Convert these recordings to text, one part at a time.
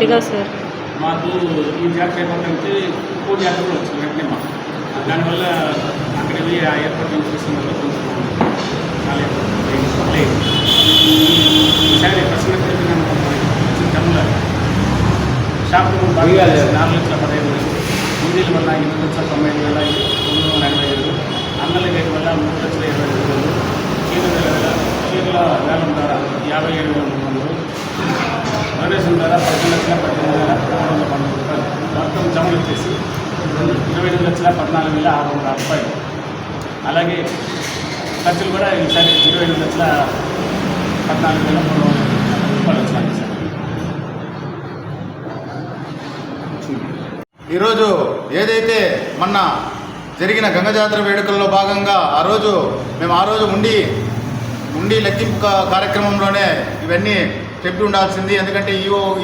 కొద్దిగా సార్ మాకు ఈ జాతర అయిపోతే ఇంకో జాతర కూడా వచ్చింది వెంటనే మాకు దానివల్ల అక్కడ ఆ ఏర్పాటు చేసిన వల్ల కొంచెం ఈసారి ప్రశ్న తమ్ముల షాప్ 4,15,000 ముందీల వల్ల 8,95,985 అంగళ్ళ గేట్ వల్ల 3,20,000 చీరల వేలం ద్వారా 57,300 డొనేషన్ ద్వారా 10,18,312 రూపాయలు మొత్తం జమలు వచ్చేసి 22,14,600 రూపాయలు. అలాగే ఖర్చులు కూడా ఈసారి 22,14,300 రూపాయలు వచ్చినాయి సార్. ఈరోజు ఏదైతే మొన్న జరిగిన గంగ జాతర వేడుకల్లో భాగంగా మేము ఆ రోజు ఉండి లెక్కింపు కార్యక్రమంలోనే ఇవన్నీ చెప్పి ఉండాల్సింది. ఎందుకంటే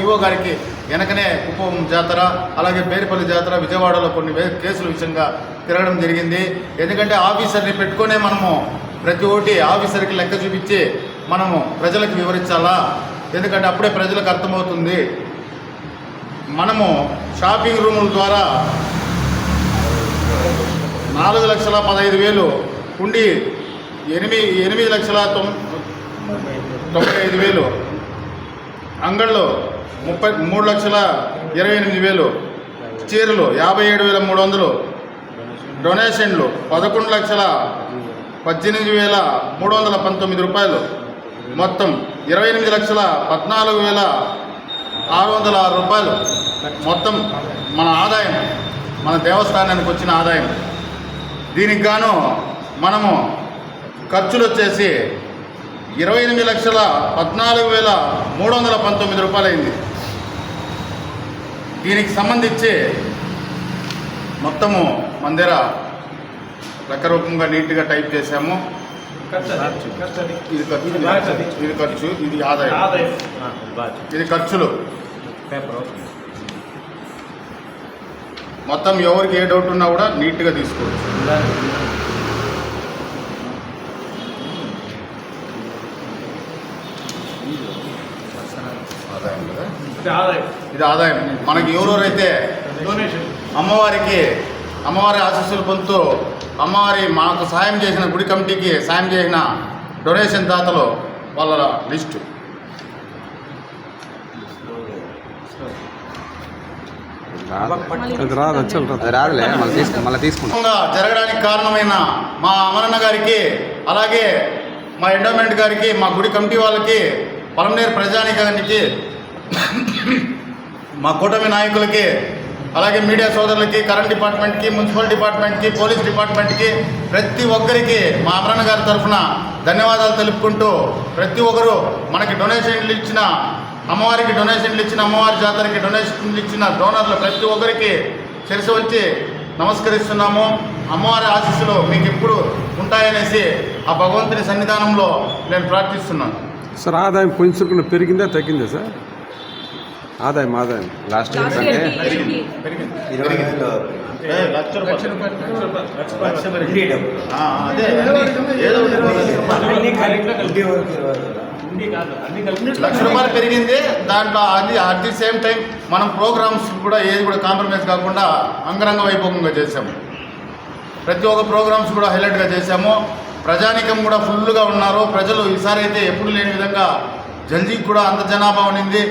ఈవో గారికి వెనకనే కుప్పం జాతర, అలాగే బేరిపల్లి జాతర, విజయవాడలో కొన్ని కేసుల విషయంగా తిరగడం జరిగింది. ఎందుకంటే ఆఫీసర్ని పెట్టుకునే మనము ప్రతి ఒక్కటి ఆఫీసర్కి లెక్క చూపించి మనము ప్రజలకు వివరించాలా. ఎందుకంటే అప్పుడే ప్రజలకు అర్థమవుతుంది. మనము షాపింగ్ రూముల ద్వారా 4,15,000 ఉండి 8,95,000 అంగళ్ళు 33,28,000 చీరలు 57,300 డొనేషన్లు 11,18,319 రూపాయలు మొత్తం 28,14,606 రూపాయలు మొత్తం మన ఆదాయం, మన దేవస్థానానికి వచ్చిన ఆదాయం. దీనికి గాను మనము ఖర్చులు వచ్చేసి 28,14,319 రూపాయలు అయింది. దీనికి సంబంధించి మొత్తము మందిర లెక్క రూపంగా నీట్గా టైప్ చేశాము. ఇది ఖర్చు, ఇది ఆదాయం, ఇది ఖర్చులు. మొత్తం ఎవరికి ఏ డౌట్ ఉన్నా కూడా నీట్గా తీసుకోవచ్చు. ఆదాయం కదా, ఇది ఆదాయం. మనకి ఎవరెవరైతే అమ్మవారి ఆశీస్సులు పొందుతూ మాకు సాయం చేసిన గుడి కమిటీకి సాయం చేసిన డొనేషన్ దాతలు వాళ్ళ లిస్టు జరగడానికి కారణమైన మా అమరన్న గారికి, అలాగే మా ఎండోమెంట్ గారికి, మా గుడి కమిటీ వాళ్ళకి, పలమనేరు ప్రజానికానికి, మా కూటమి నాయకులకి, అలాగే మీడియా సోదరులకి, కరెంట్ డిపార్ట్మెంట్కి, మున్సిపల్ డిపార్ట్మెంట్కి, పోలీస్ డిపార్ట్మెంట్కి, ప్రతి ఒక్కరికి మా అమరన్న గారి తరఫున ధన్యవాదాలు తెలుపుకుంటూ, ప్రతి ఒక్కరు మనకి డొనేషన్లు ఇచ్చిన, అమ్మవారికి డొనేషన్లు ఇచ్చిన, అమ్మవారి జాతరకి డొనేషన్లు ఇచ్చిన డోనర్లు ప్రతి ఒక్కరికి శిరసు వంచి నమస్కరిస్తున్నాము. అమ్మవారి ఆశీస్సులు మీకు ఎప్పుడు ఉంటాయనేసి ఆ భగవంతుని సన్నిధానంలో నేను ప్రార్థిస్తున్నాను. సార్ ఆదాయం కొంచెం పెరిగిందా తగ్గిందా సార్? ఆదాయం లాస్ట్ ఇయర్ కంటే ₹1,00,000 పెరిగింది. దాంట్లో అట్ ది సేమ్ టైం మనం ప్రోగ్రామ్స్ కూడా ఏది కూడా కాంప్రమైజ్ కాకుండా అంగరంగ వైభవంగా చేశాము. ప్రతి ఒక్క ప్రోగ్రామ్స్ కూడా హైలైట్గా చేశాము. ప్రజానికం కూడా ఫుల్గా ఉన్నారు. ప్రజలు ఈసారి అయితే ఎప్పుడు లేని విధంగా జల్దీకి కూడా అంత జనాభా ఉండింది.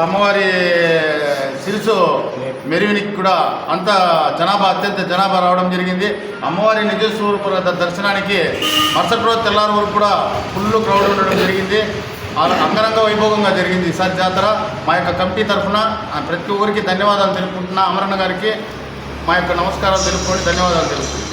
అమ్మవారి శిరసు మెరువినికి కూడా అత్యంత జనాభా రావడం జరిగింది. అమ్మవారి నిజ స్వరూప దర్శనానికి మరుసటి రోజు తెల్లారి వరకు కూడా ఫుల్ క్రౌడ్ ఉండడం జరిగింది. అంగరంగ వైభవంగా జరిగింది ఈసారి జాతర. మా యొక్క కమిటీ తరఫున ప్రతి ఒక్కరికి ధన్యవాదాలు తెలుపుకుంటున్నా. అమరన్న గారికి మా యొక్క నమస్కారాలు తెలుపుకొని ధన్యవాదాలు తెలుపుకుంటున్నాను.